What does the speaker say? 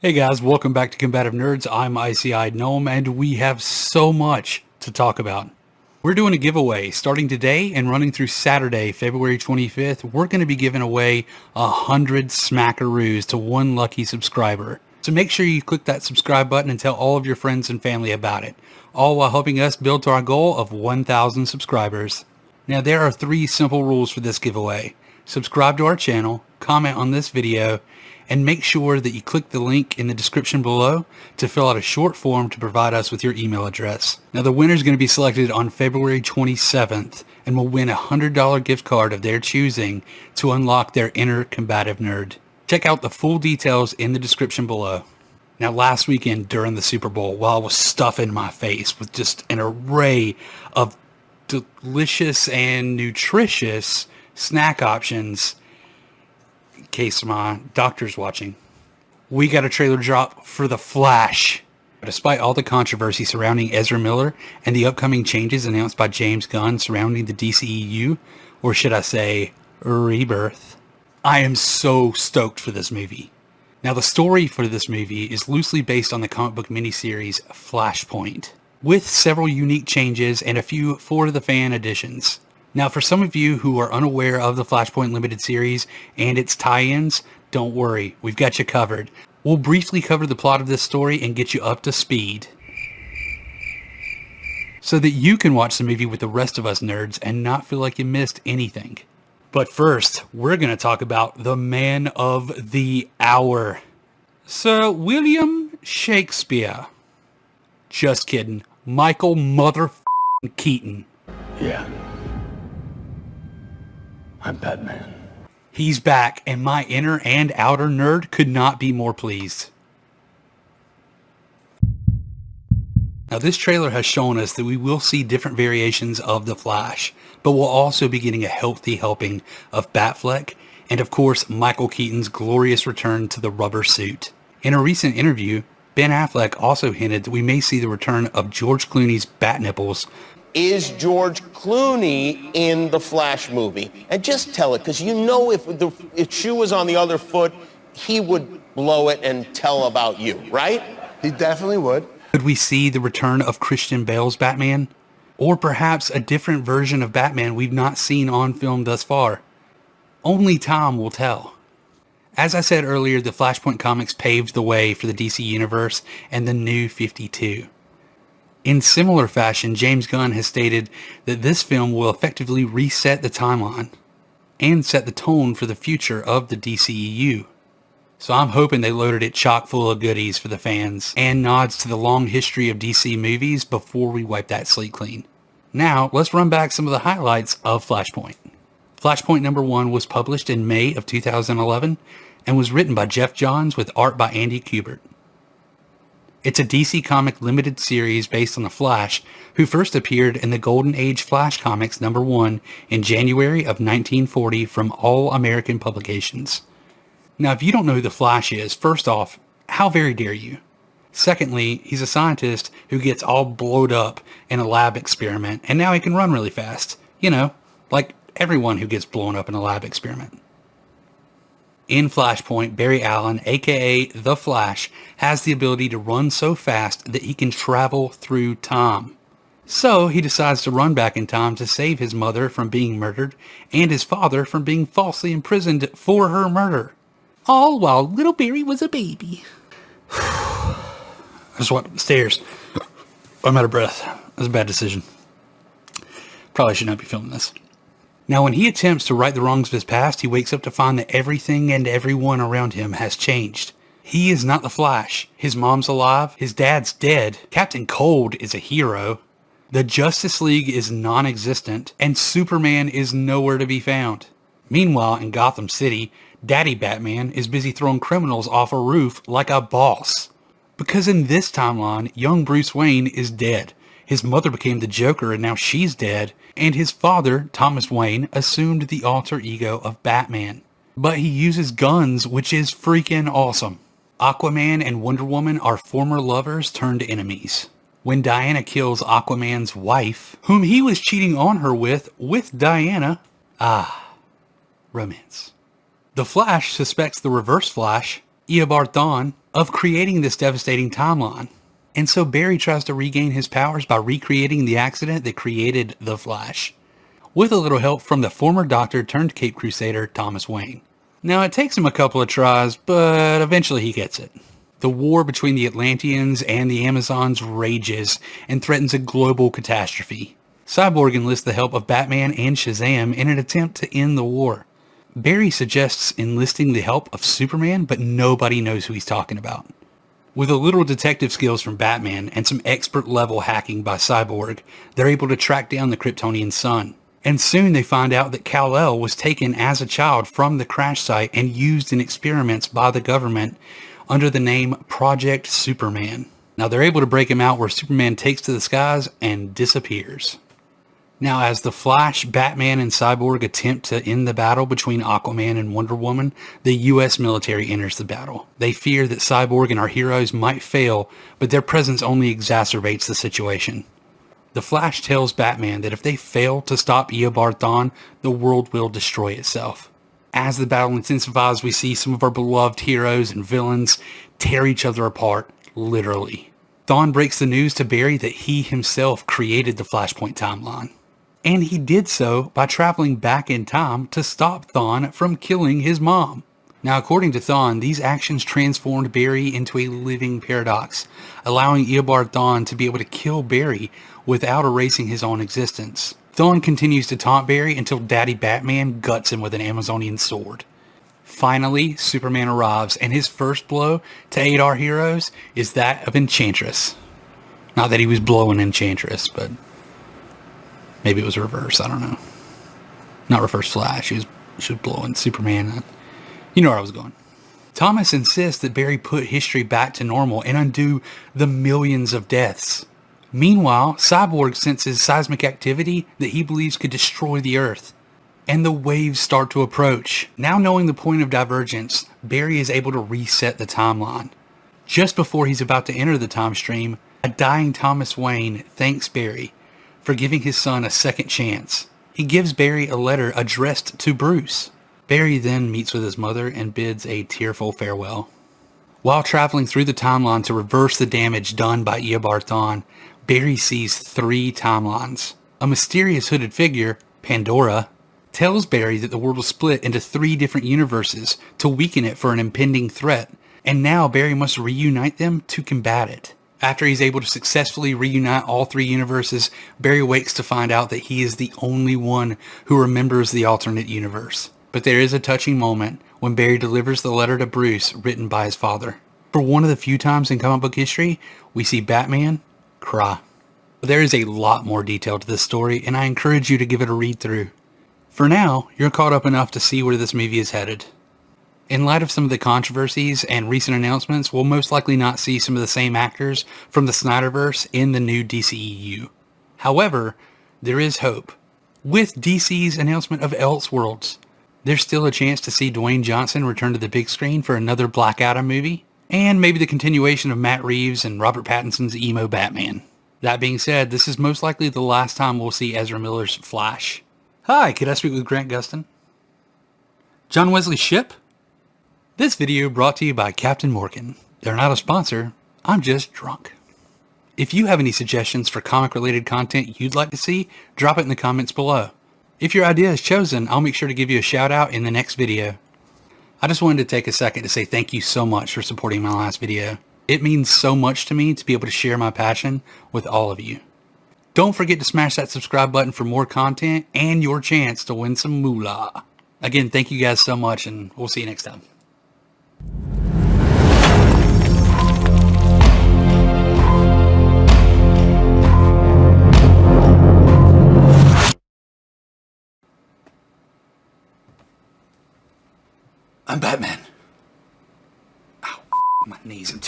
Hey guys, welcome back to Combative Nerds. I'm IceyEyedGnome, and we have so much to talk about. We're doing a giveaway starting today and running through Saturday, February 25th. We're going to be giving away 100 smackaroos to one lucky subscriber. So make sure you click that subscribe button and tell all of your friends and family about it, all while helping us build to our goal of 1,000 subscribers. Now there are 3 simple rules for this giveaway. Subscribe to our channel, comment on this video, and make sure that you click the link in the description below to fill out a short form to provide us with your email address. Now the winner is going to be selected on February 27th and will win a $100 gift card of their choosing to unlock their inner combative nerd. Check out the full details in the description below. Now last weekend during the Super Bowl, while I was stuffing my face with just an array of delicious and nutritious snack options, in case my doctor's watching, we got a trailer drop for The Flash. Despite all the controversy surrounding Ezra Miller and the upcoming changes announced by James Gunn surrounding the DCEU, or should I say, Rebirth, I am so stoked for this movie. Now the story for this movie is loosely based on the comic book miniseries Flashpoint, with several unique changes and a few for-the-fan additions. Now, for some of you who are unaware of the Flashpoint limited series and its tie-ins, don't worry, we've got you covered. We'll briefly cover the plot of this story and get you up to speed, so that you can watch the movie with the rest of us nerds and not feel like you missed anything. But first, we're going to talk about the man of the hour, Sir William Shakespeare. Just kidding, Michael motherfucking Keaton. Yeah. I'm Batman. He's back, and my inner and outer nerd could not be more pleased. Now, this trailer has shown us that we will see different variations of the Flash, but we'll also be getting a healthy helping of Batfleck, and of course, Michael Keaton's glorious return to the rubber suit. In a recent interview, Ben Affleck also hinted that we may see the return of George Clooney's bat nipples. Is George Clooney in the Flash movie? And just tell it, because you know if shoe was on the other foot, he would blow it and tell about you, right? He definitely would. Could we see the return of Christian Bale's Batman? Or perhaps a different version of Batman we've not seen on film thus far? Only time will tell. As I said earlier, the Flashpoint comics paved the way for the DC Universe and the New 52. In similar fashion, James Gunn has stated that this film will effectively reset the timeline and set the tone for the future of the DCEU. So I'm hoping they loaded it chock full of goodies for the fans and nods to the long history of DC movies before we wipe that slate clean. Now, let's run back some of the highlights of Flashpoint. Flashpoint number 1 was published in May of 2011 and was written by Jeff Johns with art by Andy Kubert. It's a DC comic limited series based on the Flash, who first appeared in the Golden Age Flash Comics number 1 in January of 1940 from All American Publications. Now, if you don't know who the Flash is, first off, how very dare you? Secondly, he's a scientist who gets all blowed up in a lab experiment, and now he can run really fast. You know, like everyone who gets blown up in a lab experiment. In Flashpoint, Barry Allen, aka The Flash, has the ability to run so fast that he can travel through time. So he decides to run back in time to save his mother from being murdered and his father from being falsely imprisoned for her murder. All while little Barry was a baby. I just walked up the stairs. I'm out of breath. That was a bad decision. Probably should not be filming this. Now, when he attempts to right the wrongs of his past, he wakes up to find that everything and everyone around him has changed. He is not the Flash. His mom's alive. His dad's dead. Captain Cold is a hero. The Justice League is non-existent. And Superman is nowhere to be found. Meanwhile, in Gotham City, Daddy Batman is busy throwing criminals off a roof like a boss. Because in this timeline, young Bruce Wayne is dead. His mother became the Joker and now she's dead, and his father, Thomas Wayne, assumed the alter ego of Batman. But he uses guns, which is freaking awesome. Aquaman and Wonder Woman are former lovers turned enemies. When Diana kills Aquaman's wife, whom he was cheating on her with Diana, romance. The Flash suspects the Reverse Flash, Eobard Thawne of creating this devastating timeline. And so Barry tries to regain his powers by recreating the accident that created the Flash, with a little help from the former Doctor turned Cape Crusader Thomas Wayne. Now it takes him a couple of tries, but eventually he gets it. The war between the Atlanteans and the Amazons rages and threatens a global catastrophe. Cyborg enlists the help of Batman and Shazam in an attempt to end the war. Barry suggests enlisting the help of Superman, but nobody knows who he's talking about. With a little detective skills from Batman and some expert level hacking by Cyborg, they're able to track down the Kryptonian son. And soon they find out that Kal-El was taken as a child from the crash site and used in experiments by the government under the name Project Superman. Now they're able to break him out where Superman takes to the skies and disappears. Now as the Flash, Batman, and Cyborg attempt to end the battle between Aquaman and Wonder Woman, the US military enters the battle. They fear that Cyborg and our heroes might fail, but their presence only exacerbates the situation. The Flash tells Batman that if they fail to stop Eobard Thawne, the world will destroy itself. As the battle intensifies, we see some of our beloved heroes and villains tear each other apart, literally. Thawne breaks the news to Barry that he himself created the Flashpoint timeline. And he did so by traveling back in time to stop Thawne from killing his mom. Now, according to Thawne, these actions transformed Barry into a living paradox, allowing Eobard Thawne to be able to kill Barry without erasing his own existence. Thawne continues to taunt Barry until Daddy Batman guts him with an Amazonian sword. Finally, Superman arrives, and his first blow to aid our heroes is that of Enchantress. Not that he was blowing Enchantress, but maybe it was reverse, I don't know. Not reverse Flash, she was blowing Superman. You know where I was going. Thomas insists that Barry put history back to normal and undo the millions of deaths. Meanwhile, Cyborg senses seismic activity that he believes could destroy the Earth. And the waves start to approach. Now knowing the point of divergence, Barry is able to reset the timeline. Just before he's about to enter the time stream, a dying Thomas Wayne thanks Barry for giving his son a second chance. He gives Barry a letter addressed to Bruce. Barry then meets with his mother and bids a tearful farewell. While traveling through the timeline to reverse the damage done by Eobard Thawne, Barry sees 3 timelines. A mysterious hooded figure, Pandora, tells Barry that the world was split into 3 different universes to weaken it for an impending threat, and now Barry must reunite them to combat it. After he's able to successfully reunite all 3 universes, Barry wakes to find out that he is the only one who remembers the alternate universe. But there is a touching moment when Barry delivers the letter to Bruce written by his father. For one of the few times in comic book history, we see Batman cry. There is a lot more detail to this story, and I encourage you to give it a read through. For now, you're caught up enough to see where this movie is headed. In light of some of the controversies and recent announcements, we'll most likely not see some of the same actors from the Snyderverse in the new DCEU. However, there is hope. With DC's announcement of Elseworlds, there's still a chance to see Dwayne Johnson return to the big screen for another Black Adam movie, and maybe the continuation of Matt Reeves and Robert Pattinson's emo Batman. That being said, this is most likely the last time we'll see Ezra Miller's Flash. Hi, could I speak with Grant Gustin? John Wesley Shipp? This video brought to you by Captain Morgan. They're not a sponsor, I'm just drunk. If you have any suggestions for comic related content you'd like to see, drop it in the comments below. If your idea is chosen, I'll make sure to give you a shout out in the next video. I just wanted to take a second to say thank you so much for supporting my last video. It means so much to me to be able to share my passion with all of you. Don't forget to smash that subscribe button for more content and your chance to win some moolah. Again, thank you guys so much, and we'll see you next time. I'm Batman. Ow, my knees.